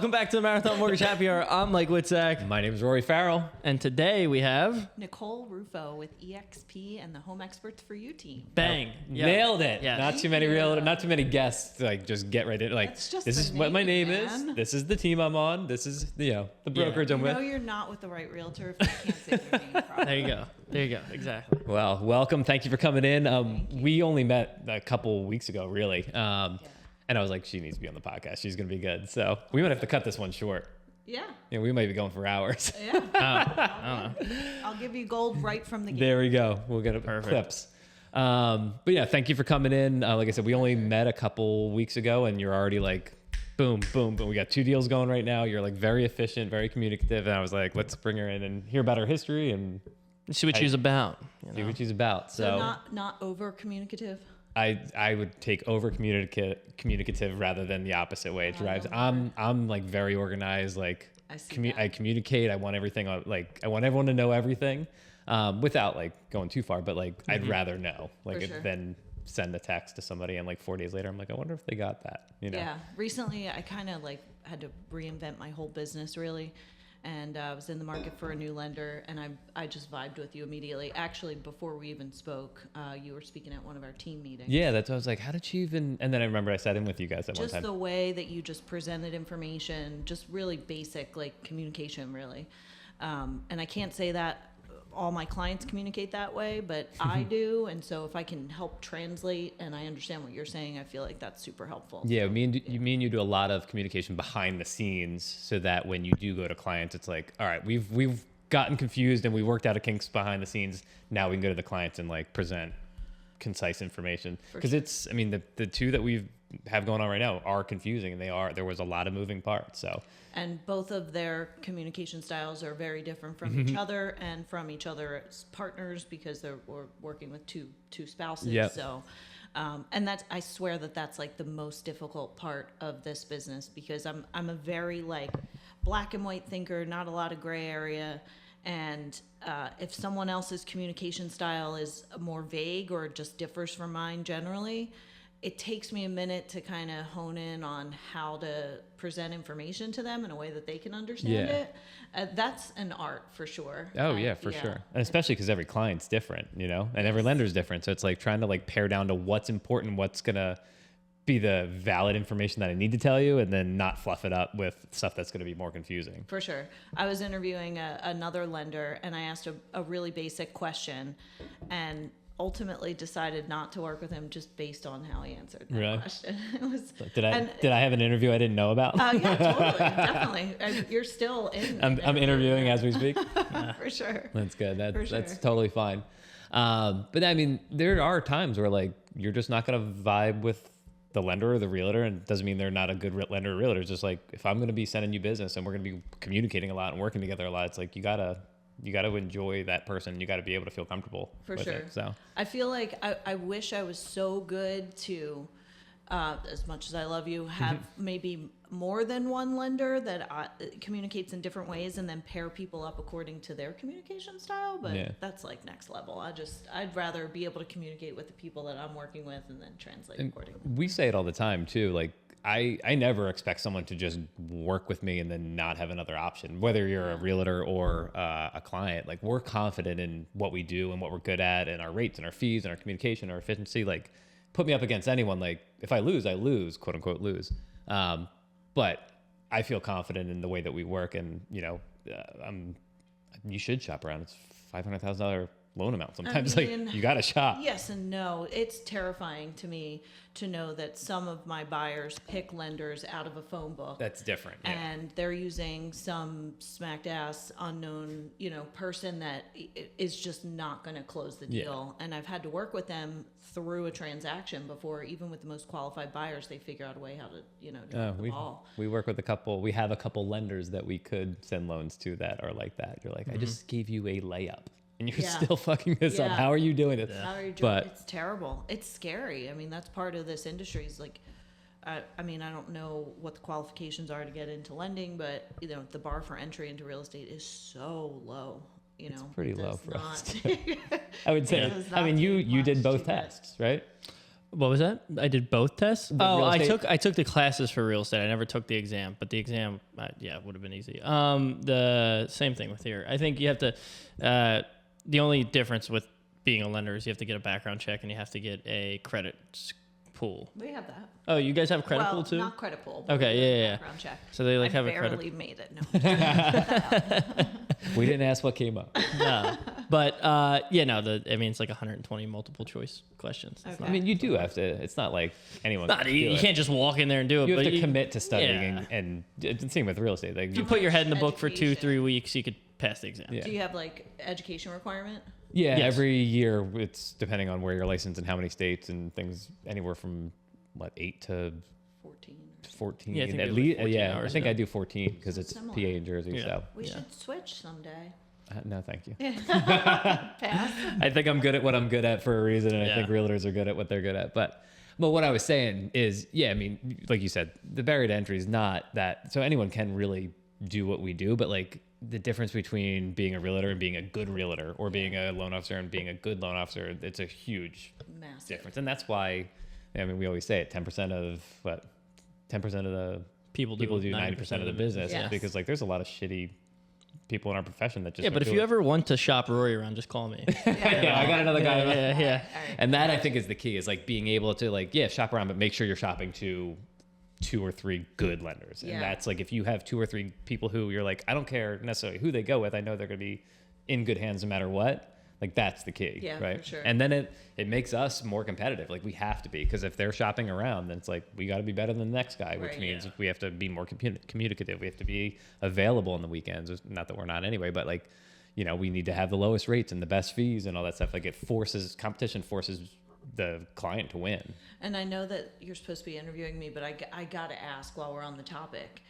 Welcome back to the Marathon Mortgage Happy Hour. I'm Mike Witzak. My name is Rory Farrell. And today we have... Nicole Rufo with EXP and the Home Experts for You team. Bang. Yep. Nailed it. Yeah. Not too many not too many guests. Like, just get right in. Like, this is what my name is. This is the team I'm on. This is, the brokerage I'm with. No, you're not with the right realtor if you can't say your name properly. There you go. Exactly. Well, welcome. Thank you for coming in. We only met a couple weeks ago, really. And I was like, she needs to be on the podcast. She's going to be good. So we might have to cut this one short. Yeah. We might be going for hours. Yeah. I don't know. I'll give you gold right from the gate. There we go. We'll get clips. But yeah, thank you for coming in. Like I said, we only met a couple weeks ago and you're already like, boom, boom, boom. We got 2 deals going right now. You're like very efficient, very communicative. And I was like, let's bring her in and hear about her history and see what she's about. See what she's about. So not over communicative. I would take over communicative rather than the opposite way. It drives. I'm like very organized. Like I communicate. I want everything. Like I want everyone to know everything, without like going too far. But like I'd rather know than send a text to somebody and like 4 days later I'm like, I wonder if they got that. Yeah. Recently I kind of like had to reinvent my whole business really. And I was in the market for a new lender, and I just vibed with you immediately. Actually, before we even spoke, you were speaking at one of our team meetings. Yeah, that's what I was like, how did she even... And then I remember I sat in with you guys at one time. Just the way that you just presented information, just really basic, like communication, really. And I can't say that all my clients communicate that way, but I do. And so if I can help translate and I understand what you're saying, I feel like that's super helpful. Yeah, you do a lot of communication behind the scenes so that when you do go to clients, it's like, all right, we've gotten confused and we worked out a kinks behind the scenes. Now we can go to the clients and like present concise information. Because it's, I mean, the two that we have going on right now are confusing and there was a lot of moving parts. So. And both of their communication styles are very different from each other and from each other as partners because we're working with two spouses. Yep. So, and I swear that's like the most difficult part of this business because I'm a very like black and white thinker, not a lot of gray area. And if someone else's communication style is more vague or just differs from mine generally, it takes me a minute to kind of hone in on how to present information to them in a way that they can understand it. That's an art for sure. Oh yeah, for sure. And especially because every client's different, and every lender's different. So it's like trying to like pare down to what's important, what's going to be the valid information that I need to tell you and then not fluff it up with stuff that's going to be more confusing. For sure. I was interviewing another lender and I asked a really basic question and ultimately decided not to work with him just based on how he answered that question. Did I have an interview I didn't know about? Yeah, totally, definitely. You're still in. I'm interviewing as we speak. For sure. That's good. That's totally fine. But I mean, there are times where like you're just not going to vibe with the lender or the realtor, and it doesn't mean they're not a good lender or realtor. It's just like if I'm going to be sending you business and we're going to be communicating a lot and working together a lot, it's like you got to enjoy that person. You got to be able to feel comfortable with it. So I feel like I wish I was so good to, as much as I love you, have maybe more than one lender that communicates in different ways and then pair people up according to their communication style. But that's like next level. I'd rather be able to communicate with the people that I'm working with and then translate accordingly. We say it all the time too. Like, I never expect someone to just work with me and then not have another option, whether you're a realtor or a client. Like we're confident in what we do and what we're good at and our rates and our fees and our communication, our efficiency. Like put me up against anyone. Like if I lose, I lose, quote unquote lose. But I feel confident in the way that we work and, you should shop around. It's $500,000 loan amount. Sometimes you got to shop. Yes and no. It's terrifying to me to know that some of my buyers pick lenders out of a phone book. That's different. Yeah. And they're using some smacked ass unknown, person that is just not going to close the deal. And I've had to work with them through a transaction before, even with the most qualified buyers, they figure out a way how to, drop the ball. We work with we have a couple lenders that we could send loans to that are like that. You're like, I just gave you a layup. And you're still fucking this up. How are you doing this? How are you doing? It's terrible. It's scary. I mean, that's part of this industry. Is like, I don't know what the qualifications are to get into lending, but the bar for entry into real estate is so low. It's pretty low for us. I would say. I mean, you did both tests, right? What was that? I did both tests. real estate? I took the classes for real estate. I never took the exam, but the exam, would have been easy. The same thing with here. I think you have to. The only difference with being a lender is you have to get a background check and you have to get a credit pool. We have that. Oh, you guys have a credit pool too? Not credit pool. But Okay, we have a yeah. Background check. So they like I have a barely credit. made it. No. We didn't ask what came up. No. But it's like 120 multiple choice questions. It's Okay. I mean, you do have to. It's not like anyone. not, can you do it. can't just walk in there and do it. You have but to commit to studying, yeah. and it's the same with real estate. Like, If you put your head in the book for Education. 2-3 weeks, you could pass the exam. Yeah. Do you have like education requirement? yeah, Yes. every year it's depending on where you're licensed and how many states and things. Anywhere from 8 to 14. 14. Yeah, I think at we do, least. 14 Yeah, I hours, think yeah. I do 14 because it's Similar. PA and Jersey. Yeah. So We Yeah. should switch someday. no, thank you. Pass. I think I'm good at what I'm good at for a reason, and I Yeah. think realtors are good at what they're good at. But what I was saying is, I mean, like you said, the barrier to entry is not that. So anyone can really do what we do, but like the difference between being a realtor and being a good realtor, or being a loan officer and being a good loan officer, it's a huge Massive. difference. And that's why, I mean, we always say it: 10% of 10% of the People do 90% of the business, Yes. because like there's a lot of shitty people in our profession that just Yeah, don't but if do you it. ever want to shop Rory around, just call me. yeah, I got another guy. yeah. All right. And that I think is the key, is like being able to shop around, but make sure you're shopping to 2 or 3 good lenders. And Yeah. that's like, if you have 2 or 3 people who you're like, I don't care necessarily who they go with, I know they're going to be in good hands no matter what. Like that's the key, Yeah, right? for sure. And then it makes us more competitive. Like we have to be, because if they're shopping around, then it's like we got to be better than the next guy, which Right. means Yeah. we have to be more communicative. We have to be available on the weekends. Not that we're not anyway, but like, we need to have the lowest rates and the best fees and all that stuff. Like competition forces the client to win. And I know that you're supposed to be interviewing me, but I got to ask while we're on the topic.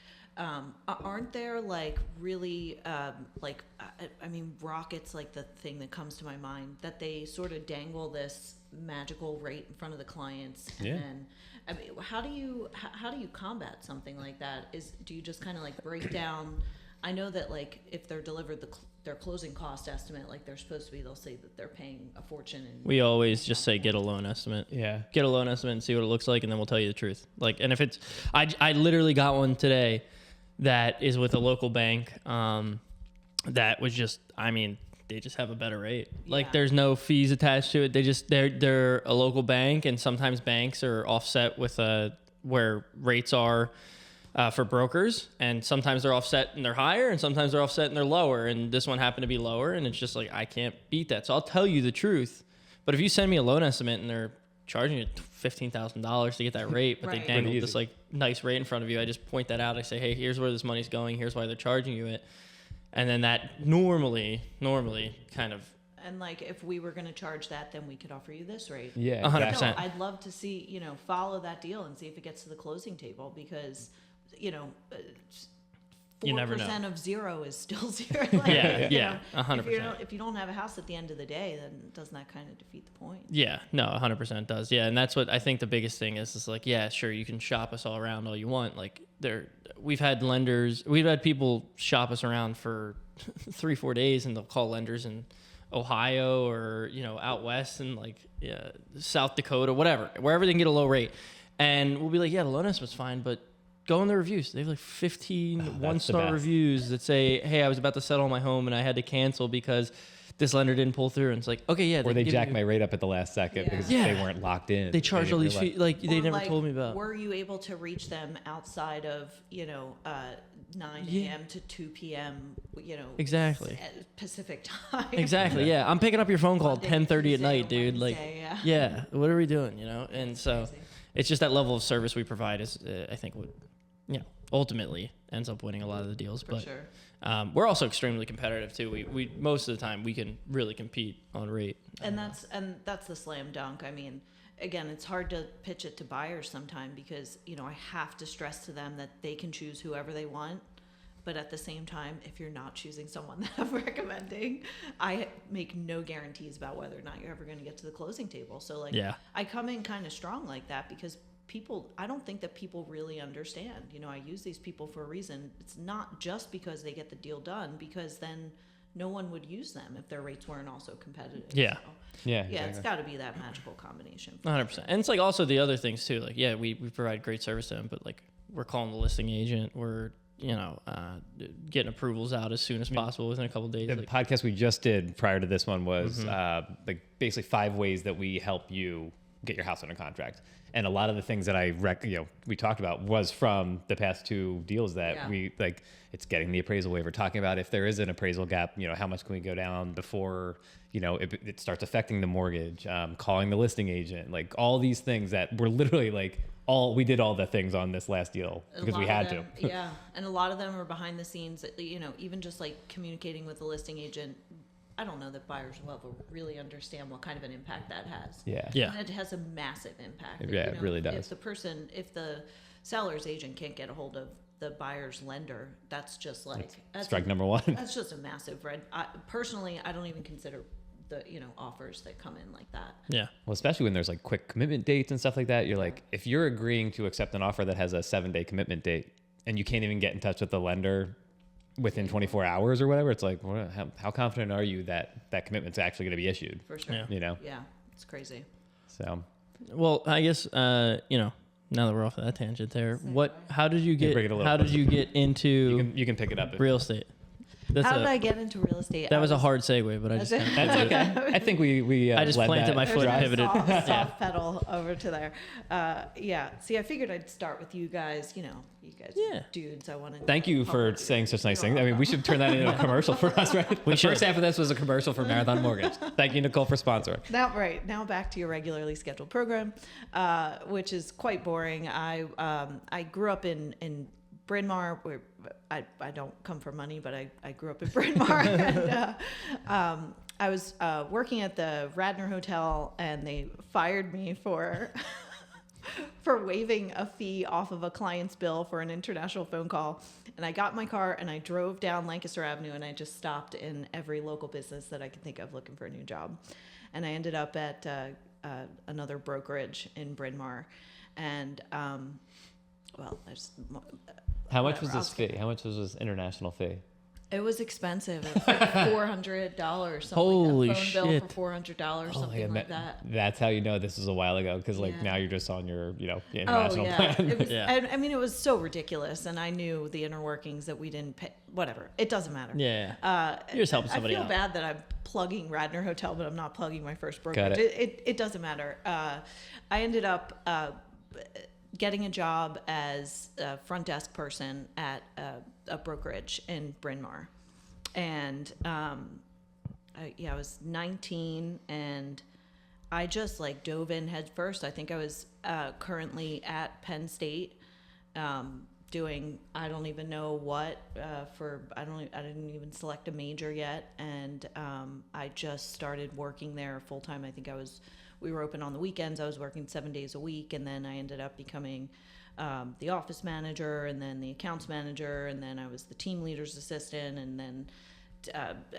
Aren't there like really I mean, Rocket's like the thing that comes to my mind, that they sort of dangle this magical rate in front of the clients, and Yeah. then I mean, how do you combat something like that? Do you just kind of like break down? I know that like if they're delivered their closing cost estimate, like they're supposed to be, they'll say that they're paying a fortune. And We always just say get a loan estimate. Yeah. Get a loan estimate and see what it looks like, and then we'll tell you the truth. Like, and if it's, I literally got one today that is with a local bank. That was just, I mean, they just have a better rate. Like, Yeah. there's no fees attached to it. They're a local bank, and sometimes banks are offset with where rates are for brokers, and sometimes they're offset and they're higher, and sometimes they're offset and they're lower. And this one happened to be lower, and it's just like, I can't beat that. So I'll tell you the truth. But if you send me a loan estimate and they're charging you $15,000 to get that rate, but Right. they dangled Pretty this easy. like nice rate in front of you, I just point that out. I say, hey, here's where this money's going. Here's why they're charging you it. And then that normally kind of, And like, if we were going to charge that, then we could offer you this rate. Yeah. 100%. No, I'd love to see, follow that deal and see if it gets to the closing table, because, 4% You never know. of 0 is still 0. Like, Yeah, 100%. If you don't have a house at the end of the day, then doesn't that kind of defeat the point? Yeah, no, 100% does. Yeah, and that's what I think the biggest thing is like, yeah, sure, you can shop us all around all you want. Like, we've had people shop us around for 3-4 days, and they'll call lenders in Ohio or, out west and like South Dakota, whatever, wherever they can get a low rate. And we'll be like, yeah, the loan estimate's fine, but go in the reviews. They have like 15 one-star best. reviews that say, hey, I was about to settle my home and I had to cancel because this lender didn't pull through. And it's like, okay, yeah. Or they give jack you- my rate up at the last second Yeah. because Yeah. they weren't locked in. They charge all didn't these realize. fees, like they Or, never like, told me about. Were you able to reach them outside of, 9 Yeah. a.m. to 2 p.m., Exactly. Pacific time? Exactly. Yeah. I'm picking up your phone call at Monday, 10:30 at Tuesday, night, or dude. Like, Wednesday, yeah. yeah. What are we doing? And so Crazy. it's just that level of service we provide is, I think, what, ultimately ends up winning a lot of the deals. For But sure. we're also extremely competitive too. We most of the time we can really compete on rate. And that's the slam dunk. I mean, again, it's hard to pitch it to buyers sometime because, I have to stress to them that they can choose whoever they want. But at the same time, if you're not choosing someone that I'm recommending, I make no guarantees about whether or not you're ever going to get to the closing table. So like, Yeah. I come in kind of strong like that because I don't think that people really understand. I use these people for a reason. It's not just because they get the deal done, because then no one would use them if their rates weren't also competitive. Yeah. So, Yeah. yeah, it's exactly. got to be that magical combination. 100%. And it's like also the other things too. Like, yeah, we provide great service to them, but like we're calling the listing agent. We're, getting approvals out as soon as possible within a couple of days. The Like, podcast we just did prior to this one was like basically 5 ways that we help you get your house under contract. And a lot of the things that we talked about was from the past 2 deals that we like. It's getting the appraisal waiver, talking about if there is an appraisal gap, how much can we go down before, it starts affecting the mortgage, calling the listing agent, like all these things that were literally like we did all the things on this last deal because we had to. Yeah. And a lot of them are behind the scenes, even just like communicating with the listing agent. I don't know that buyers will ever really understand what kind of an impact that has. Yeah. yeah. And it has a massive impact. Yeah, it really does. If the seller's agent can't get a hold of the buyer's lender, that's just like Strike number 1. That's just a massive red. Personally, I don't even consider the offers that come in like that. Yeah. Well, especially when there's like quick commitment dates and stuff like that. You're like, if you're agreeing to accept an offer that has a 7-day commitment date and you can't even get in touch with the lender within 24 hours or whatever, it's like, how confident are you that that commitment's actually going to be issued? For sure. Yeah. Yeah, it's crazy. So Well, I guess, now that we're off of that tangent there, how did you bring it a get, little how did closer. you get into you can pick it up. real estate? How did I get into real estate? That was a hard segue, but I just That's okay. I think we I just led planted that. my foot, There's a pivoted. soft pedal over to there. Yeah. See, I figured I'd start with you guys. You guys Yeah. dudes. I wanted. Thank you for saying such nice things. I mean, we should turn that into a commercial for us, right? The should. first half of this was a commercial for Marathon Mortgage. Thank you, Nicole, for sponsoring. Now back to your regularly scheduled program, which is quite boring. I grew up in Bryn Mawr, where I don't come for money, but I grew up in Bryn Mawr, and I was working at the Radnor Hotel, and they fired me for for waiving a fee off of a client's bill for an international phone call. And I got in my car and I drove down Lancaster Avenue, and I just stopped in every local business that I could think of looking for a new job. And I ended up at another brokerage in Bryn Mawr, and there's How much whatever, was this fee? How much was this international fee? It was expensive. It was like $400. Holy like that. Phone shit. bill for $400, something like that. That's how you know this was a while ago, because Yeah. now you're just on your international plan. It was, Yeah. I mean, it was so ridiculous, and I knew the inner workings that we didn't pay. Whatever, it doesn't matter. Yeah. You're just helping somebody I feel out. bad that I'm plugging Radnor Hotel, but I'm not plugging my first Got brokerage. it. It doesn't matter. I ended up getting a job as a front desk person at a brokerage in Bryn Mawr. And I was 19, and I just like dove in head first. I think I was currently at Penn State doing I don't even know what I didn't even select a major yet, and I just started working there full time. I think we were open on the weekends. I was working 7 days a week, and then I ended up becoming the office manager, and then the accounts manager, and then I was the team leader's assistant, and then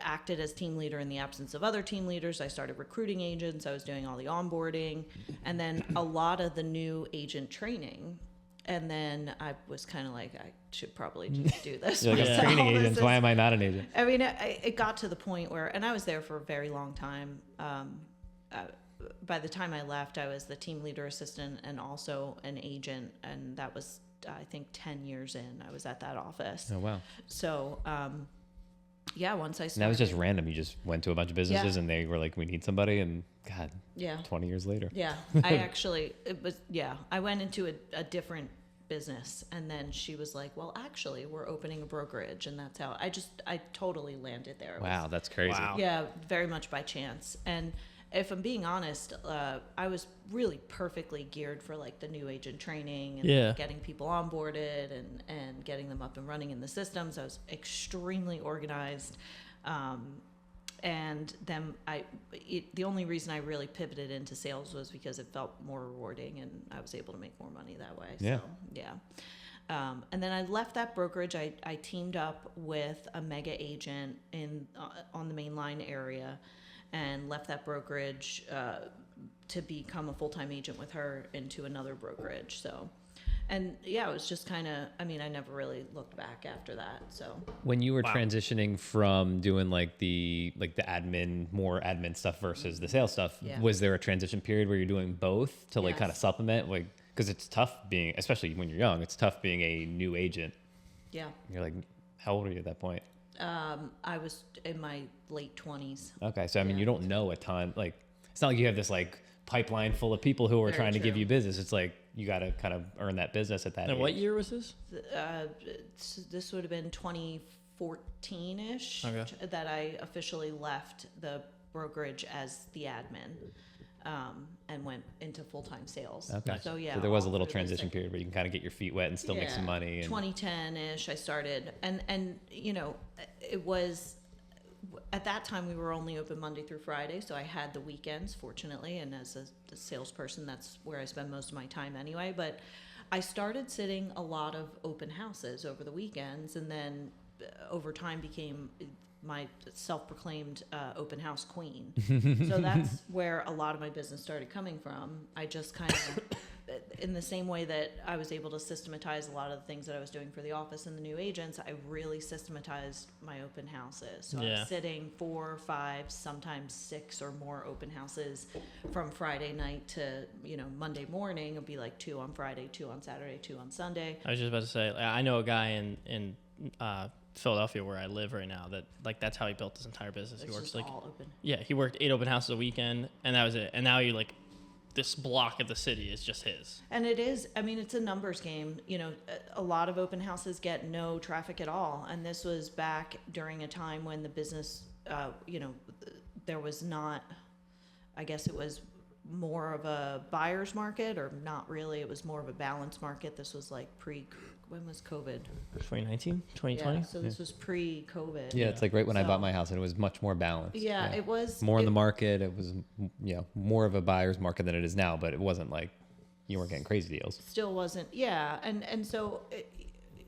acted as team leader in the absence of other team leaders. I started recruiting agents. I was doing all the onboarding, and then a lot of the new agent training. And then I was kind of like, I should probably just do this. You're like, I'm myself. training This agents. is- Why am I not an agent? I mean, it got to the point where, and I was there for a very long time. By the time I left, I was the team leader assistant and also an agent, and that was, I think, 10 years in. I was at that office. Oh, wow. So, yeah, once I And started. that was just random. You just went to a bunch of businesses and they were like, we need somebody. And God, Yeah. 20 years later. Yeah, I went into a different business, and then she was like, well, actually, we're opening a brokerage, and that's how I totally landed there. It was- Wow, that's crazy. Wow. Yeah, very much by chance. And if I'm being honest, I was really perfectly geared for like the new agent training and Yeah. getting people onboarded and getting them up and running in the systems. I was extremely organized. And then the only reason I really pivoted into sales was because it felt more rewarding, and I was able to make more money that way. Yeah. So, yeah. And then I left that brokerage. I teamed up with a mega agent on the main line area, and left that brokerage to become a full-time agent with her into another brokerage. So And yeah, it was just kind of, I mean, I never really looked back after that. So When you were transitioning from doing like the more admin stuff versus the sales stuff, Yeah. was there a transition period where you're doing both to like kind of Yes. supplement, like, because it's tough being, especially when you're young, it's tough being a new agent. yeah, You're like, how old are you at that point? I was in my late 20s. Okay, so I mean, Yeah. you don't know a ton. Like, it's not like you have this like pipeline full of people who are Very trying to give true. you business. It's like you got to kind of earn that business at that And age. what year was this? This would have been 2014-ish Okay. that I officially left the brokerage as the admin, and went into full-time sales. Okay. So yeah, So there was a all little through this transition thing. period where you can kind of get your feet wet and still make some money. And 2010-ish, I started, and you know, it was at that time we were only open Monday through Friday, so I had the weekends, fortunately, and as a salesperson, that's where I spend most of my time anyway. But I started sitting a lot of open houses over the weekends, and then over time became my self-proclaimed open house queen. So that's where a lot of my business started coming from. I just kind of, in the same way that I was able to systematize a lot of the things that I was doing for the office and the new agents, I really systematized my open houses. So I Yeah. was sitting 4, 5, sometimes 6 or more open houses from Friday night to, you know, Monday morning. It'd be like 2 on Friday, 2 on Saturday, 2 on Sunday. I was just about to say, I know a guy in Philadelphia where I live right now that like that's how he built his entire business. It's He works just like all open. yeah, he worked 8 open houses a weekend, and that was it. And now you like this block of the city is just his. And it is, I mean, it's a numbers game. You know, a lot of open houses get no traffic at all. And this was back during a time when the business, you know, there was not, I guess it was more of a buyer's market, or not really. It was more of a balanced market. This was like when was COVID? 2019, 2020. Yeah, so this was pre-COVID. yeah, it's like right when I So- bought my house, and it was much more balanced. Yeah, it was. More in the market. It was, more of a buyer's market than it is now, but it wasn't like you weren't getting crazy deals. Still wasn't, yeah. And so,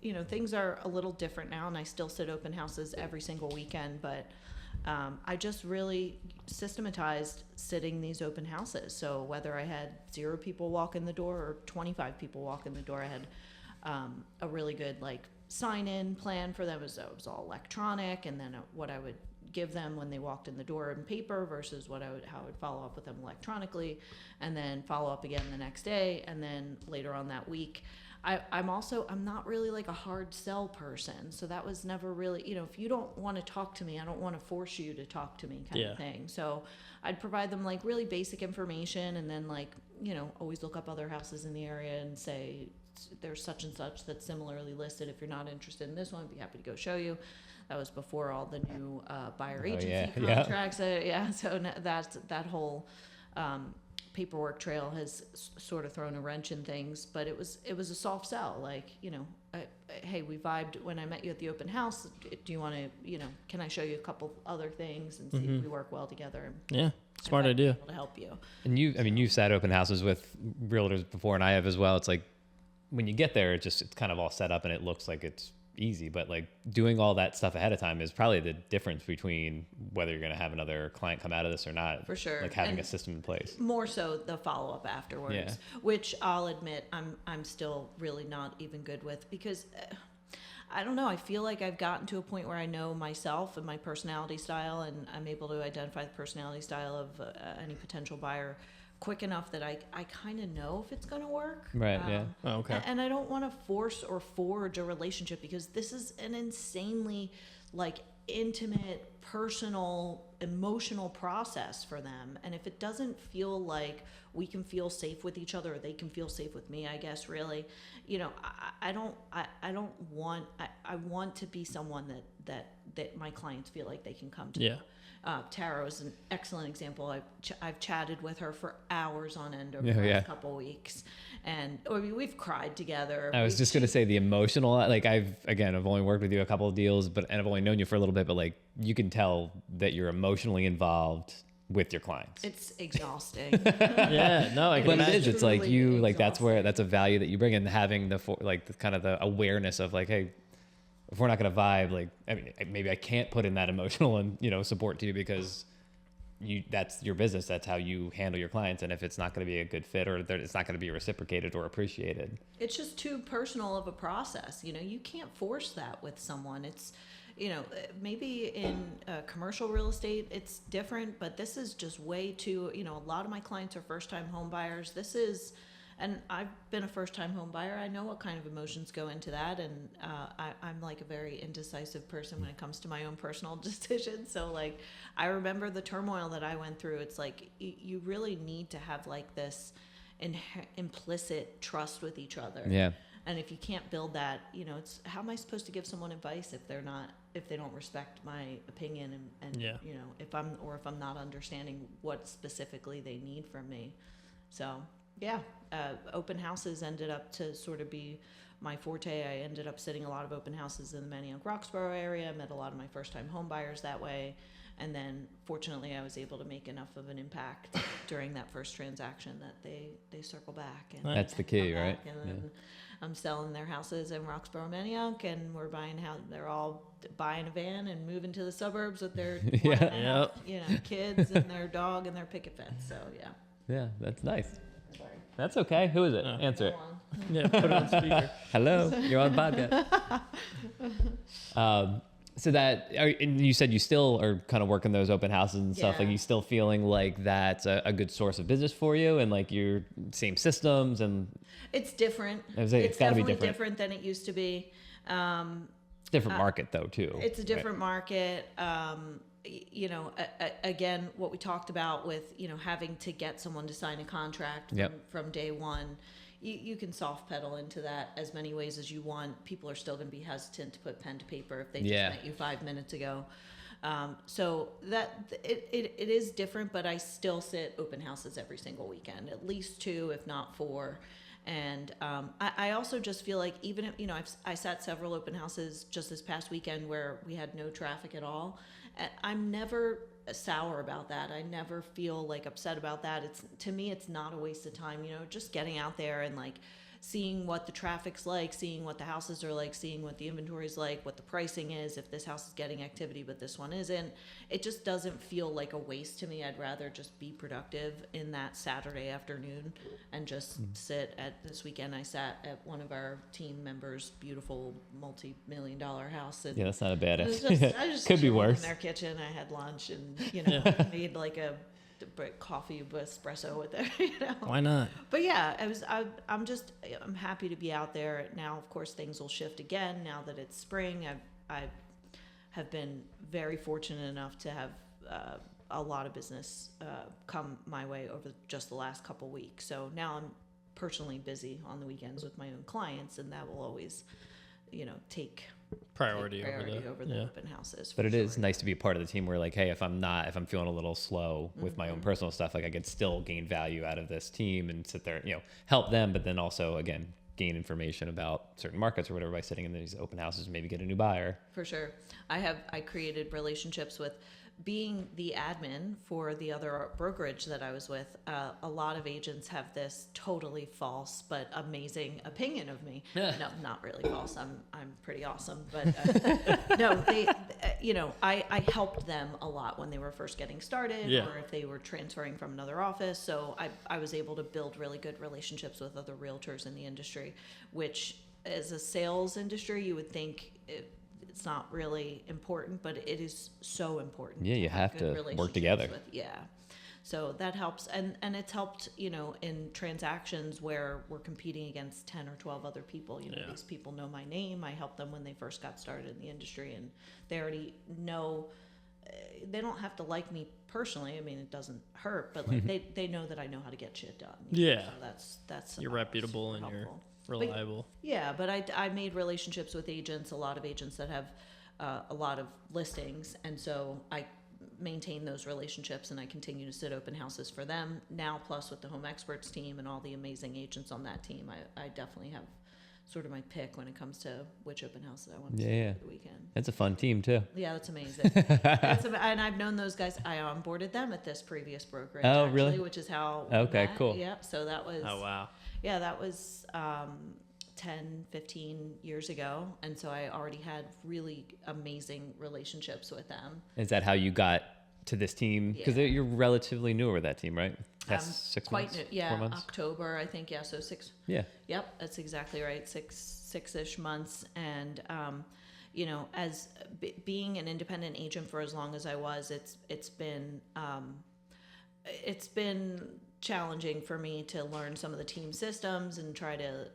you know, things are a little different now, and I still sit open houses every single weekend, but I just really systematized sitting these open houses. So whether I had 0 people walk in the door or 25 people walk in the door, I had a really good like sign-in plan for them. It was all electronic, and then what I would give them when they walked in the door in paper versus how I would follow up with them electronically, and then follow up again the next day, and then later on that week. I'm not really like a hard sell person, so that was never really, you know, if you don't want to talk to me, I don't want to force you to talk to me kind Yeah. of thing. So I'd provide them like really basic information, and then like, you know, always look up other houses in the area and say there's such and such that's similarly listed. If you're not interested in this one, I'd be happy to go show you. That was before all the new buyer agency yeah. contracts. So that whole paperwork trail has sort of thrown a wrench in things, but it was a soft sell. Like, you know, hey, we vibed when I met you at the open house. Do you want to, you know, can I show you a couple other things and see if we work well together? And Yeah, smart if I'd be idea. able to help you. And you've sat open houses with realtors before, and I have as well. It's like when you get there, it's kind of all set up and it looks like it's easy, but like doing all that stuff ahead of time is probably the difference between whether you're going to have another client come out of this or not. For sure. Like having And a system in place. More so the follow up afterwards, Yeah. which I'll admit I'm still really not even good with, because I don't know. I feel like I've gotten to a point where I know myself and my personality style, and I'm able to identify the personality style of any potential buyer quick enough that I kind of know if it's going to work. Right, yeah. Oh, okay. And I don't want to force or forge a relationship, because this is an insanely like intimate, personal, emotional process for them. And if it doesn't feel like we can feel safe with each other, or they can feel safe with me, I guess, really, you know, I want to be someone that my clients feel like they can come to. Yeah. Tara is an excellent example. I've chatted with her for hours on end over Oh, the yeah. last couple of weeks, and I mean, we've cried together. I was just going to say the emotional, like I've only worked with you a couple of deals, and I've only known you for a little bit, but like you can tell that you're emotionally involved with your clients. It's exhausting. Yeah, no, I can But it imagine. is, it's like Truly you, like exhausting. that's a value that you bring in, having the kind of the awareness of like, hey, if we're not going to vibe, like, I mean, maybe I can't put in that emotional and, support to you because that's your business. That's how you handle your clients. And if it's not going to be a good fit, or it's not going to be reciprocated or appreciated, it's just too personal of a process. You can't force that with someone. It's, maybe in commercial real estate, it's different, but this is just way too, a lot of my clients are first-time home buyers. And I've been a first-time home buyer. I know what kind of emotions go into that. And I'm like a very indecisive person when it comes to my own personal decisions. So like, I remember the turmoil that I went through. It's like, you really need to have like this implicit trust with each other. Yeah. And if you can't build that, it's, how am I supposed to give someone advice if they don't respect my opinion and Yeah. if I'm not understanding what specifically they need from me. So yeah, open houses ended up to sort of be my forte. I ended up sitting a lot of open houses in the Manioc-Roxborough area, met a lot of my first-time home buyers that way. And then fortunately I was able to make enough of an impact during that first transaction that they circle back. And That's the key, come right? back. And then I'm selling their houses in Roxborough, Manioc, and we're they're all buying a van and moving to the suburbs with their kids and their dog and their picket fence. So yeah. Yeah, that's nice. Sorry. That's okay. Who is it? Oh. Answer it. Go on. Yeah, put it on speaker. Hello, you're on podcast. So and you said you still are kind of working those open houses and stuff. Yeah. Like, you still feeling like that's a good source of business for you, and like your same systems and It's different. It's It's gotta be definitely different. than it used to be. different market though too. It's a right? different market. Again, what we talked about with, having to get someone to sign a contract from day one, you can soft pedal into that as many ways as you want. People are still going to be hesitant to put pen to paper if they just met you 5 minutes ago. So that it is different, but I still sit open houses every single weekend, at least 2, if not 4. And I also just feel like, even if, I sat several open houses just this past weekend where we had no traffic at all. And I'm never sour about that. I never feel like upset about that. To me, it's not a waste of time, just getting out there and like seeing what the traffic's like, seeing what the houses are like, seeing what the inventory's like, what the pricing is, if this house is getting activity but this one isn't. It just doesn't feel like a waste to me. I'd rather just be productive in that Saturday afternoon and just sit at this weekend. I sat at one of our team members' beautiful multi-million-dollar house. And Yeah, that's not a bad. I just Could be chilled worse. in their kitchen. I had lunch and made like a coffee espresso with it. Why not? But yeah, I'm happy to be out there now. Of course, things will shift again now that it's spring. I have been very fortunate enough to have a lot of business come my way over just the last couple weeks. So now I'm personally busy on the weekends with my own clients, and that will always, take Priority over the open houses. But it sure. is nice to be a part of the team where, like, hey, if I'm feeling a little slow with my own personal stuff, like, I could still gain value out of this team and sit there, help them, but then also, again, gain information about certain markets or whatever by sitting in these open houses, maybe get a new buyer. For sure. I created relationships with, being the admin for the other brokerage that I was with. A lot of agents have this totally false but amazing opinion of me. No, not really false. I'm pretty awesome, but no, they, I helped them a lot when they were first getting started, or if they were transferring from another office. So I was able to build really good relationships with other realtors in the industry, which, as a sales industry, you would think it's not really important, but it is so important. Yeah, you have to work together. So that helps, and it's helped, in transactions where we're competing against 10 or 12 other people. These people know my name. I helped them when they first got started in the industry, and they already know. They don't have to like me personally. I mean, it doesn't hurt, but like they know that I know how to get shit done. Yeah, so that's you're reputable and you're reliable. But I made relationships with agents, a lot of agents that have a lot of listings, and so I maintain those relationships, and I continue to sit open houses for them now, plus with the home experts team and all the amazing agents on that team. I definitely have sort of my pick when it comes to which open houses I want to see over the weekend. It's a fun team too. Yeah, that's amazing. And I've known those guys. I onboarded them at this previous brokerage. Oh, actually, really? Which is how. Okay, cool. Yeah, so that was. Oh wow. Yeah, that was 10, 15 years ago. And so I already had really amazing relationships with them. Is that how you got to this team? Because Yeah. you're relatively newer with that team, right? That's 6 Quite months, new, yeah, 4 months. October, I think. Yeah, so 6. Yeah. Yep, that's exactly right. Six-ish months, and as being an independent agent for as long as I was, it's been challenging for me to learn some of the team systems and try to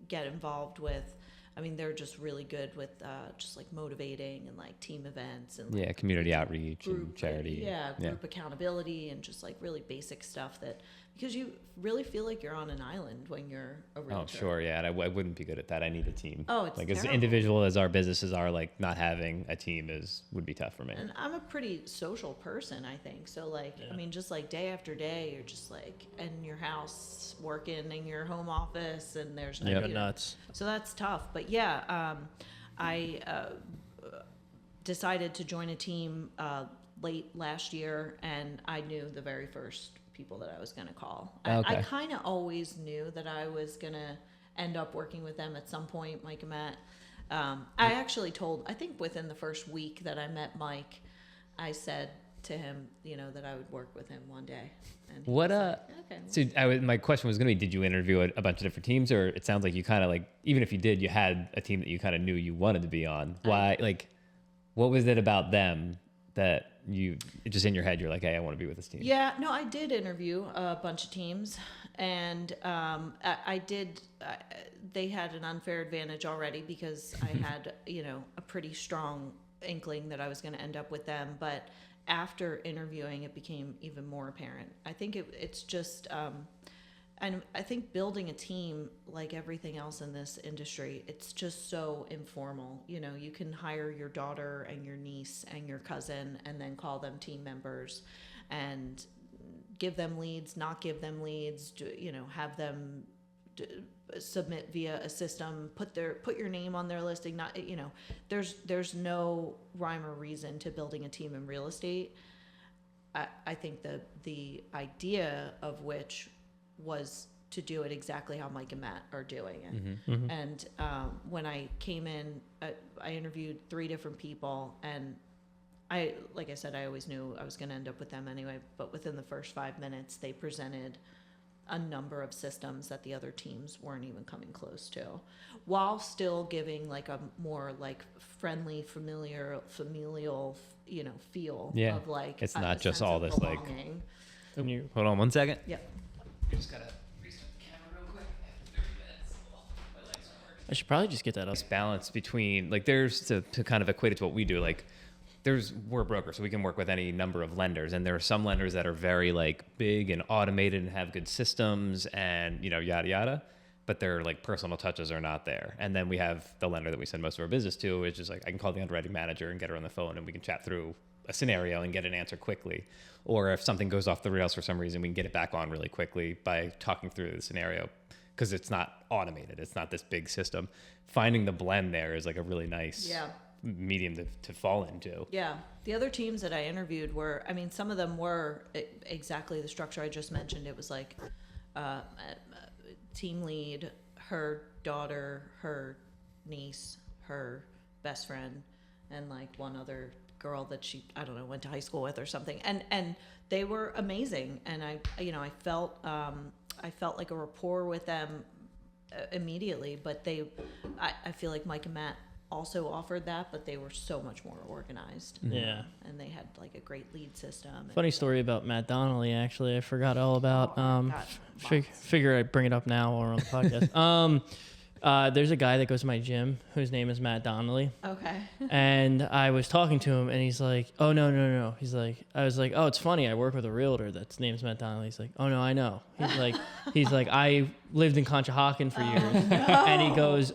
get involved with. I mean, they're just really good with just like motivating and like team events and like, Community outreach group and charity. group accountability and just like really basic stuff that, because you really feel like you're on an island when you're a realtor. Oh, sure, yeah, and I wouldn't be good at that. I need a team. Oh, it's like as terrible. individual as our businesses are, like not having a team would be tough for me. And I'm a pretty social person, I think. So like, I mean, just like day after day, you're just like in your house working in your home office, and there's no Go nuts. So that's tough. But yeah, I decided to join a team late last year, and I knew the very first people that I was going to call. Okay. I kind of always knew that I was going to end up working with them at some point, Mike and Matt. I actually I think within the first week that I met Mike, I said to him, that I would work with him one day. And he What was like, okay. So my question was going to be, did you interview a bunch of different teams, or it sounds like you kind of like, even if you did, you had a team that you kind of knew you wanted to be on. Why? Like, what was it about them that you just in your head you're like, hey, I want to be with this team? Yeah, no, I did interview a bunch of teams, and I did. They had an unfair advantage already because I had, a pretty strong inkling that I was going to end up with them. But after interviewing, it became even more apparent. I think it's just, and I think building a team, like everything else in this industry, it's just so informal. You can hire your daughter and your niece and your cousin and then call them team members and give them leads, not give them leads, have them submit via a system, put your name on their listing. Not, there's no rhyme or reason to building a team in real estate. I think the idea of which was to do it exactly how Mike and Matt are doing it. Mm-hmm. And when I came in, I interviewed 3 different people, and like I said, I always knew I was going to end up with them anyway, but within the first 5 minutes, they presented a number of systems that the other teams weren't even coming close to, while still giving like a more like friendly, familial, feel of like, it's a not just sense all of this like, belonging. hold on 1 second. Yep. I just gotta restart the camera real quick. After 30 minutes. My legs aren't working. I should probably just get that up. This balance between like there's to kind of equate it to what we do, like we're a broker, so we can work with any number of lenders, and there are some lenders that are very like big and automated and have good systems and yada yada, but their like personal touches are not there. And then we have the lender that we send most of our business to, which is like, I can call the underwriting manager and get her on the phone and we can chat through a scenario and get an answer quickly. Or if something goes off the rails for some reason, we can get it back on really quickly by talking through the scenario, because it's not automated. It's not this big system. Finding the blend there is like a really nice medium to fall into. Yeah. The other teams that I interviewed were, I mean, some of them were exactly the structure I just mentioned. It was like team lead, her daughter, her niece, her best friend, and like one other girl that she, I don't know, went to high school with or something. And they were amazing. And I felt like a rapport with them immediately, but I feel like Mike and Matt also offered that, but they were so much more organized. Yeah. And they had like a great lead system. Funny story about Matt Donnelly, actually. I forgot all about. Figure I'd bring it up now while we're on the podcast. There's a guy that goes to my gym whose name is Matt Donnelly. Okay. And I was talking to him, and he's like, "Oh no." He's like, I was like, "Oh, it's funny. I work with a realtor that's name's Matt Donnelly." He's like, "Oh no, I know." He's like, I lived in Conshohocken for years, and he goes,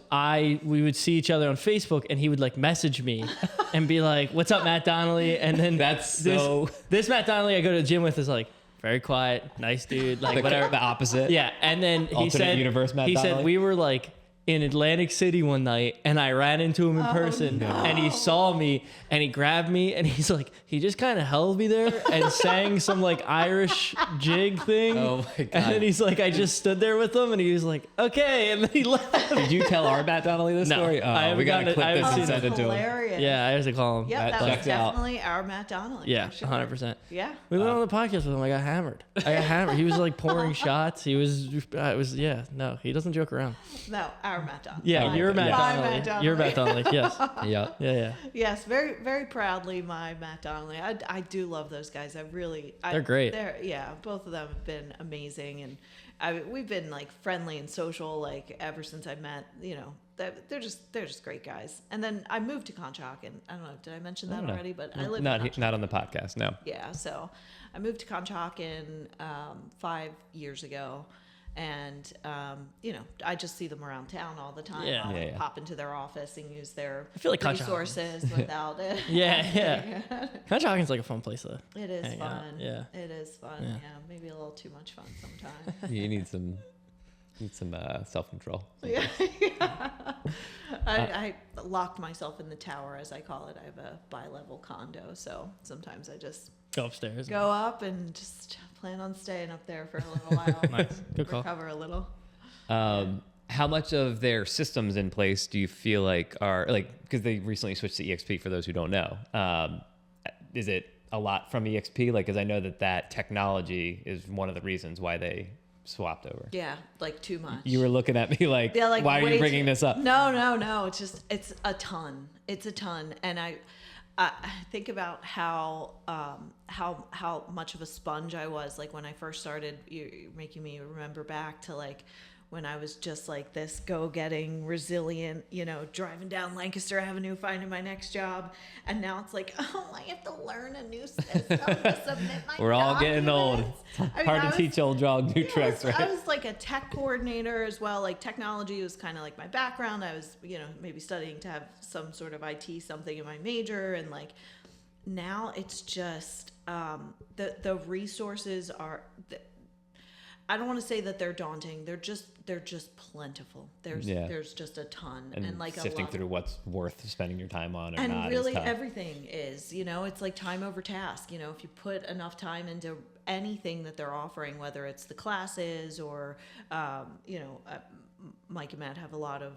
we would see each other on Facebook, and he would like message me, and be like, "What's up, Matt Donnelly?" And then this Matt Donnelly I go to the gym with is like very quiet, nice dude, like whatever. The opposite. Yeah, and then he Alternate said, universe Matt he Donnelly. said we were like in Atlantic City one night, and I ran into him in person, and he saw me, and he grabbed me, and he's like, he just kind of held me there and sang some like Irish jig thing. Oh my God. And then he's like, I just stood there with him, and he was like, okay, and then he left. Did you tell our Matt Donnelly this No, story? I haven't We got to gotten it. I clip this haven't and seen send it to him. Hilarious. Yeah, I have to call him. Yep, that was checks out. definitely our Matt Donnelly. Yeah, for sure. 100%. Yeah. We went on the podcast with him. I got hammered. He was like pouring shots. He was, no, he doesn't joke around. No, our Matt Donnelly. Yeah, Mine. you're Matt My Donnelly. Matt Donnelly. You're Matt Donnelly, yes. Yeah. Yeah. Yes, very, very proudly my Matt Donnelly. I do love those guys. They're great. Both of them have been amazing, and we've been like friendly and social like ever since I met. You know, they're just great guys. And then I moved to Conshohocken, and I don't know, did I mention that already? But I live in Conshohocken. Not on the podcast, no. Yeah, so I moved to Conshohocken 5 years ago. And, I just see them around town all the time. Yeah. I'll pop into their office and use their feel like resources without it. Yeah. Conshohocken's like a fun place to It is hang fun. out. Yeah. It is fun. Yeah. Yeah. Maybe a little too much fun sometimes. You need some self-control. Yeah. I locked myself in the tower, as I call it. I have a bi-level condo, so sometimes I just Go upstairs. go up and just plan on staying up there for a little while. Nice. Good call. Recover a little. How much of their systems in place do you feel like are like, because they recently switched to EXP for those who don't know, is it a lot from EXP? Like, because I know that technology is one of the reasons why they swapped over. Yeah, like too much. You were looking at me like, Yeah, like, why are way you bringing this up? No. It's a ton. It's a ton. And I think about how much of a sponge I was. Like when I first started, you're making me remember back to like when I was just like this go-getting, resilient, driving down Lancaster Avenue, finding my next job. And now it's like, oh, I have to learn a new system to submit my We're all getting old. documents. It's hard to teach old dog new tricks, right? I was like a tech coordinator as well. Like technology was kind of like my background. I was, maybe studying to have some sort of IT something in my major. And like now it's just the resources are. I don't want to say that they're daunting. They're just plentiful. There's just a ton, and like sifting through what's worth spending your time on or and not. really everything is, it's like time over task. If you put enough time into anything that they're offering, whether it's the classes or, Mike and Matt have a lot of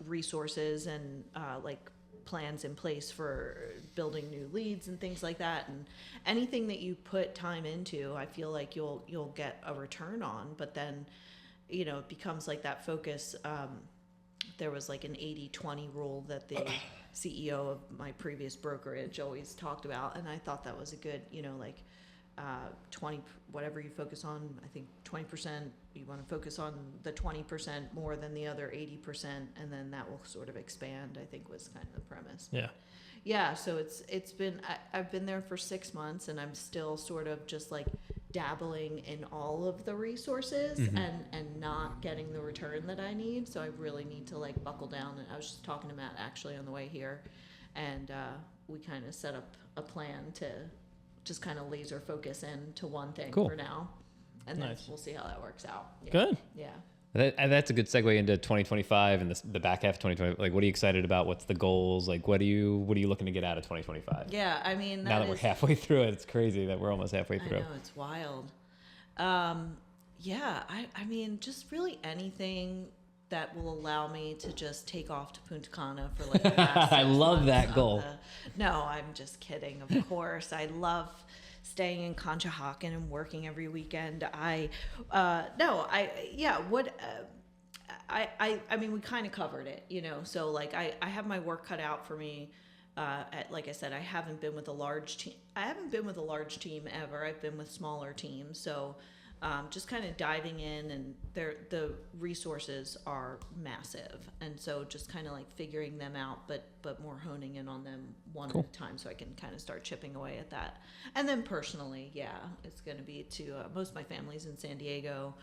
resources and like plans in place for building new leads and things like that, and anything that you put time into, I feel like you'll get a return on. But then it becomes like that focus. There was like an 80-20 rule that the CEO of my previous brokerage always talked about, and I thought that was a good 20, whatever you focus on, I think 20%, you want to focus on the 20% more than the other 80%, and then that will sort of expand, I think was kind of the premise. Yeah, so it's been, I've been there for 6 months, and I'm still sort of just like dabbling in all of the resources and not getting the return that I need. So I really need to like buckle down. And I was just talking to Matt actually on the way here, and we kind of set up a plan to just kind of laser focus in to one thing for now, and then we'll see how that works out. Yeah. Good. Yeah. And that's a good segue into 2025 and the back half of 2020. Like, what are you excited about? What's the goals? Like, what are you looking to get out of 2025? Yeah, I mean, now that we're halfway through it, it's crazy that we're almost halfway through. I know, it's wild. Yeah, I mean, just really anything that will allow me to just take off to Punta Cana for like the last I 6 love months that of goal. No, I'm just kidding. Of course, I love staying in Conshohocken and working every weekend. I mean, we kind of covered it, so like I have my work cut out for me. Like I said, I haven't been with a large team. I haven't been with a large team ever. I've been with smaller teams. So just kind of diving in, and the resources are massive. And so just kind of like figuring them out, but more honing in on them one at a time, so I can kind of start chipping away at that. And then personally, it's going to be to most of my family's in San Diego.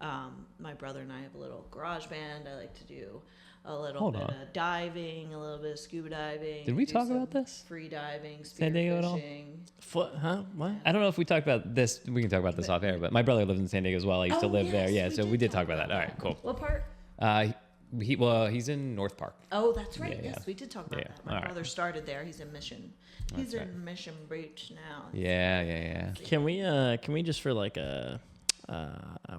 My brother and I have a little garage band. I like to do a little bit of diving, a little bit of scuba diving. Did we talk about this? Free diving, San Diego at all? spearfishing. What? I don't know if we talked about this. We can talk about this off air, but my brother lives in San Diego as well. I used to live there. Yeah, so we did talk about that. All right, cool. What part? He's in North Park. Oh, that's right. Yeah, Yes, yeah. we did talk about Yeah. that. My All right. brother started there. He's in Mission. He's That's in Mission Beach now. Yeah. Can we just for like a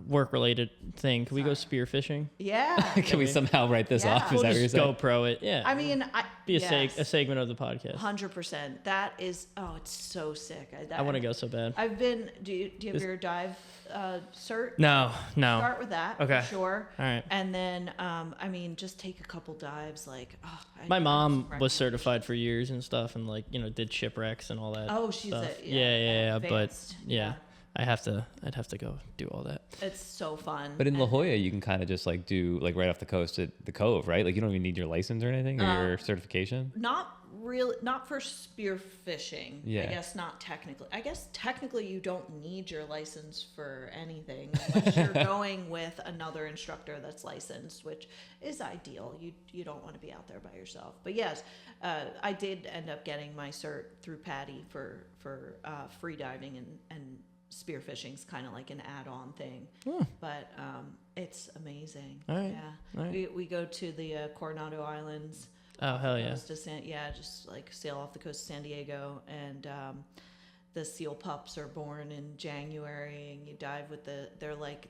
work related thing? Can we go spearfishing? Yeah. Can we somehow write this Yeah. off? Is We'll that what you're just saying? GoPro it. Yeah. I mean, be a yes, segment of the podcast. 100%. That is. Oh, it's so sick. I want to go so bad. I've been. Do you have your dive cert? No. Start with that. Okay. For sure. All right. And then, I mean, just take a couple dives. Like, My mom was certified for years and stuff, and like did shipwrecks and all that. Oh, she's stuff. yeah. But Advanced. yeah, I'd have to go do all that. It's so fun. But in La And- Jolla, you can kind of just like do like right off the coast at the Cove, right? Like you don't even need your license or anything or your certification. Not really, not for spearfishing. Yeah. I guess not technically. I guess technically you don't need your license for anything unless you're going with another instructor that's licensed, which is ideal. You don't want to be out there by yourself. But yes, I did end up getting my cert through Patty for free diving and spearfishing's kind of like an add-on thing. But it's amazing. All right. Yeah. All right. We go to the Coronado Islands. Oh hell yeah! Coast of just like sail off the coast of San Diego, and the seal pups are born in January, and you dive with they're like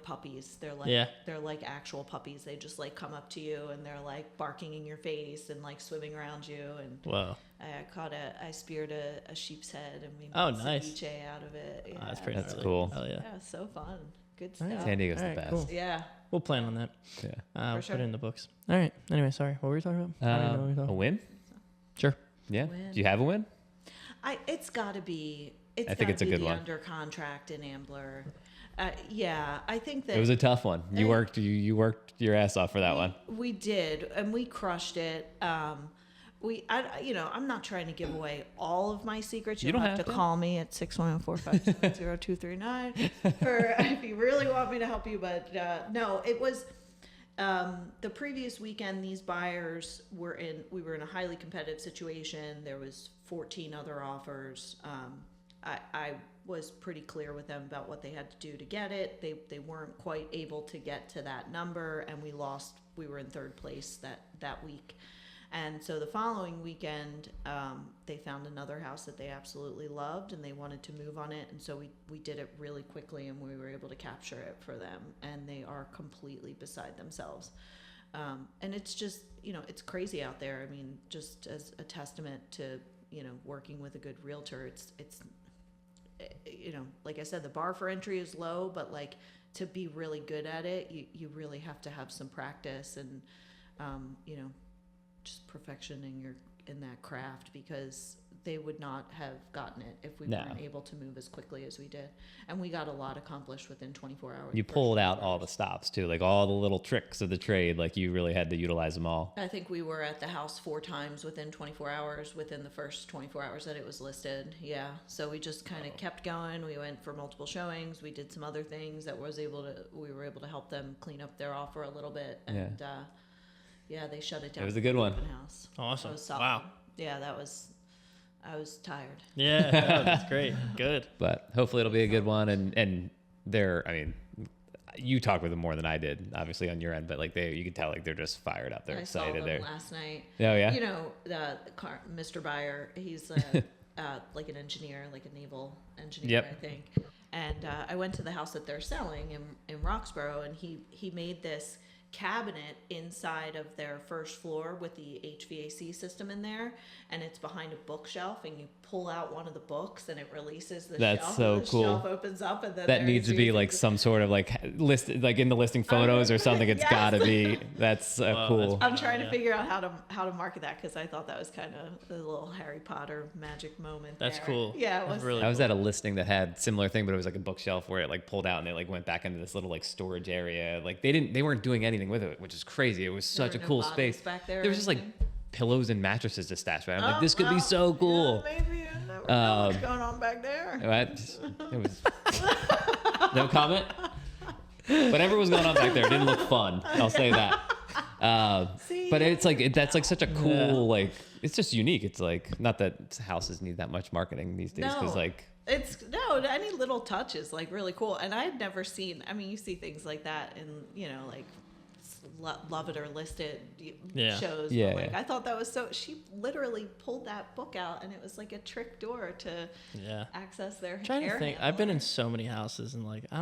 puppies. They're like actual puppies. They just like come up to you and they're like barking in your face and like swimming around you. And Wow. I speared a sheep's head and we Oh, made nice. ceviche out of it. Yeah, That's pretty. That's gnarly. cool. Hell yeah. Yeah, so fun. Good All right. stuff. San Diego's All the right, best. cool. Yeah. We'll plan on that. Yeah. We'll sure. put it in the books. All right. Anyway, sorry. What were we talking about? I don't even know what we were A talking win? Sure. Yeah. Win. Do you have a win? It's got to be. I think it's a good the one. Under contract in Ambler. Yeah, I think that It was a tough one. You worked your ass off for that one. we did, and we crushed it. I'm not trying to give away all of my secrets. You don't have to call me at 614-570-239 for if you really want me to help you. But no, it was the previous weekend. These buyers we were in a highly competitive situation. There was 14 other offers. I was pretty clear with them about what they had to do to get it. They weren't quite able to get to that number, and we lost. We were in third place that week. And so the following weekend, they found another house that they absolutely loved, and they wanted to move on it. And so we did it really quickly, and we were able to capture it for them. And they are completely beside themselves. And it's just, it's crazy out there. I mean, just as a testament to, working with a good realtor, it's like I said, the bar for entry is low, but like to be really good at it, you really have to have some practice and, just perfection in that craft, because they would not have gotten it if we weren't able to move as quickly as we did. And we got a lot accomplished within 24 hours. You pulled out all the stops too, like all the little tricks of the trade. Like you really had to utilize them all. I think we were at the house 4 times within 24 hours, within the first 24 hours that it was listed. Yeah. So we just kind of kept going. We went for multiple showings. We did some other things that we were able to help them clean up their offer a little bit. And, yeah, they shut it down. It was a good one. House. Awesome. That was solid. Wow. Yeah, I was tired. Yeah, no, that's great. Good. But hopefully it'll be a good one. And you talked with them more than I did, obviously on your end, but like you could tell like they're just fired up. They're excited. I saw them last night. Oh yeah. Mr. Buyer, he's like an engineer, like a naval engineer, Yep. I think. And I went to the house that they're selling in Roxborough, and he made this cabinet inside of their first floor with the HVAC system in there, and it's behind a bookshelf, and you pull out one of the books and it releases the That's shelf. so and the cool. Shelf opens up, and then That needs to be like some sort of like like in the listing photos or something. It's Yes. gotta be. That's cool. I'm trying to figure out how to market that, because I thought that was kind of a little Harry Potter magic moment. That's there. cool. Yeah, it That's was really I was cool. at a listing that had similar thing, but it was like a bookshelf where it like pulled out and it like went back into this little like storage area. Like they weren't doing anything with it, which is crazy. It was such a were no cool bodies space. back there There or was just like anything? pillows and mattresses just stashed around. I'm like, this could well, be so cool. Yeah, maybe you never know what's going on back there. It was no comment. Whatever was going on back there didn't look fun. I'll say that. See? But it's like that's like such a cool like it's just unique. It's like not that houses need that much marketing these days because like any little touch is like really cool. And I had never seen, I mean, you see things like that in, like love it or list it Yeah. shows. Yeah, But like yeah. I thought that was so. She literally pulled that book out, and it was like a trick door to Yeah. access their I'm trying to air think. I've been in handler. so many houses, and like I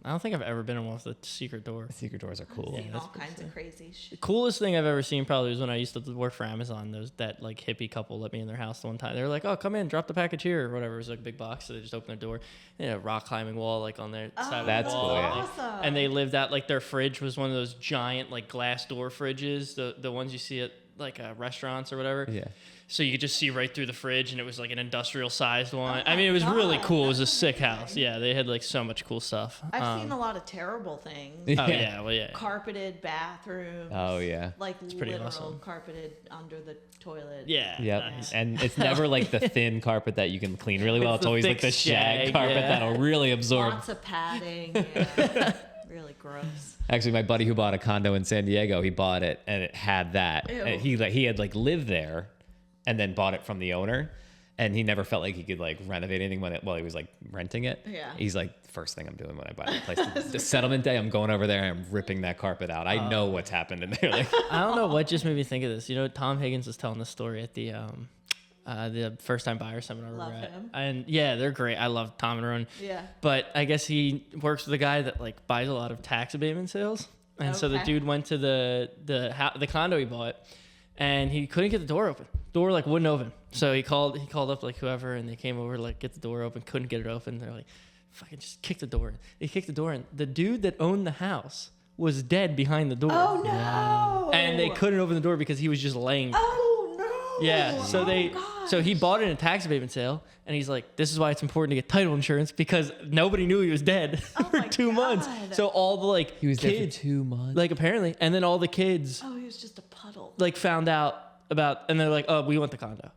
don't think I've ever been in one with a secret door. Secret doors are cool. Seen that's all pretty kinds of crazy The shit. coolest thing I've ever seen probably was when I used to work for Amazon. That like hippie couple let me in their house the one time. They were like, "Oh, come in, drop the package here," or whatever. It was like a big box, so they just opened their door. They had a rock climbing wall like on their side of That's the wall. cool, yeah. Awesome. And they lived out like their fridge was one of those giant like glass door fridges, the ones you see at like restaurants or whatever. Yeah. So you could just see right through the fridge, and it was like an industrial sized one. Oh I mean, it was my really God, cool. It was a that's sick amazing. house. Yeah, they had like so much cool stuff. I've seen a lot of terrible things. Oh yeah, well yeah. Carpeted bathrooms. Oh, yeah. Like pretty literal awesome. carpeted under the toilet. Yeah. Yep. nice. And it's never like the thin carpet that you can clean really well. It's It's the always like thick the shag shag, carpet yeah. that'll really absorb. Lots of padding. Yeah. Really gross. Actually, my buddy who bought a condo in San Diego, he bought it and it had that. Ew. And he had like lived there and then bought it from the owner. And he never felt like he could like renovate anything while he was like renting it. Yeah. He's like, first thing I'm doing when I buy the place, the settlement day, I'm going over there and I'm ripping that carpet out. I know what's happened in there. Like, I don't know what just made me think of this. You know, Tom Higgins was telling this story at the first time buyer seminar we Love were at. him. And yeah, they're great. I love Tom and Ron. Yeah. But I guess he works with a guy that like buys a lot of tax abatement sales. And so the Okay. dude went to the condo he bought, and he couldn't get the door open. Door like wouldn't open. So he called up like whoever, and they came over to like get the door open. Couldn't get it open. They're like, "Fucking just kick the door." He kicked the door, and the dude that owned the house was dead behind the door. Oh no. And they couldn't open the door because he was just laying. Oh no. Yeah, so so he bought it in a tax abatement sale, and he's like, "This is why it's important to get title insurance because nobody knew he was dead for my 2 months." God. So all the like he was there for kids, 2 months. like apparently, and then all the kids Oh, he was just a puddle. like found out about, and they're like, "Oh, we want the condo,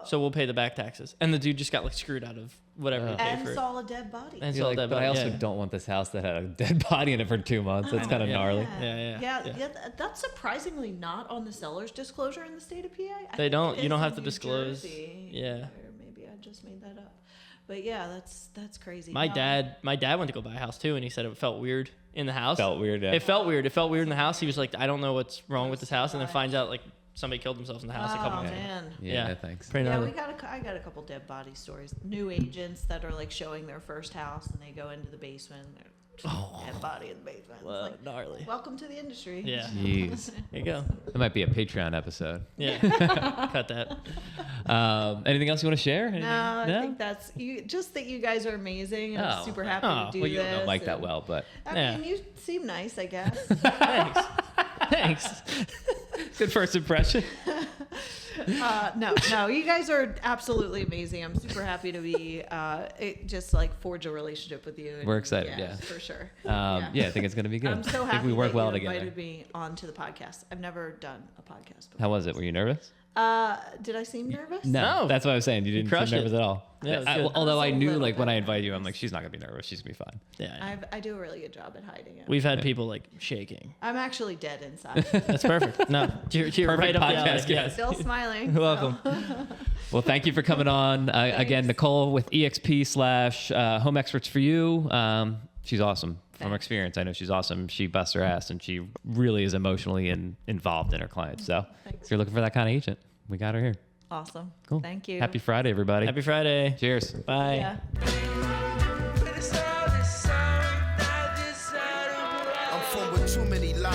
so we'll pay the back taxes." And the dude just got like screwed out of whatever he paid And for it. saw a dead body. And You're saw like, that but I body, also yeah. don't want this house that had a dead body in it for 2 months. That's kind of yeah. gnarly. Yeah. That's surprisingly not on the seller's disclosure in the state of PA. I They think don't. it You don't is have in to New disclose. Jersey. Yeah. Or maybe I just made that up. But yeah, that's crazy. My No. dad went to go buy a house too, and he said it felt weird in the house. Felt weird. Yeah. It felt weird. It felt weird in the house. He was like, "I don't know what's wrong with this house," and then finds out like somebody killed themselves in the house a couple Oh months. man. yeah, yeah. thanks. Pretty Yeah, gnarly. I got a couple dead body stories. New agents that are like showing their first house and they go into the basement. Dead body in the basement. It's Whoa, like, gnarly. welcome to the industry. Yeah. Jeez. There you go. That might be a Patreon episode. Yeah. Cut that. Anything else you want to share? No, Anything? I think that's you. Just that you guys are amazing. And I'm Oh. super happy Oh, to do Well, you this. don't know Mike that and- well, but I Yeah. mean, you seem nice, I guess. Thanks. Thanks. good first impression. No, you guys are absolutely amazing. I'm super happy to be just like forge a relationship with you. And We're excited, yeah. for sure. Yeah, I think it's gonna be good. I'm so I happy think we work that well you together. invited me onto the podcast. I've never done a podcast before. How was it? Were you nervous? Did I seem nervous? No. That's what I was saying. You didn't seem crushed nervous it. at all. Yeah, it was I- good. although I I was a knew, little like, when I bit invited you, I'm nervous. like, she's not gonna be nervous. She's gonna be fine. Yeah. I do a really good job at hiding it. We've had people like shaking. I'm actually dead inside. That's perfect. No, you're right up the alley. podcast, Yeah. Still smiling. You're so. welcome. Well, thank you for coming on. Again, Nicole with EXP/Home Experts for You. She's awesome. From Thanks. experience, I know she's awesome. She busts her ass, and she really is emotionally involved in her clients. So Thanks. if you're looking for that kind of agent, we got her here. Awesome. Cool. Thank you. Happy Friday, everybody. Happy Friday. Cheers. Bye. Yeah.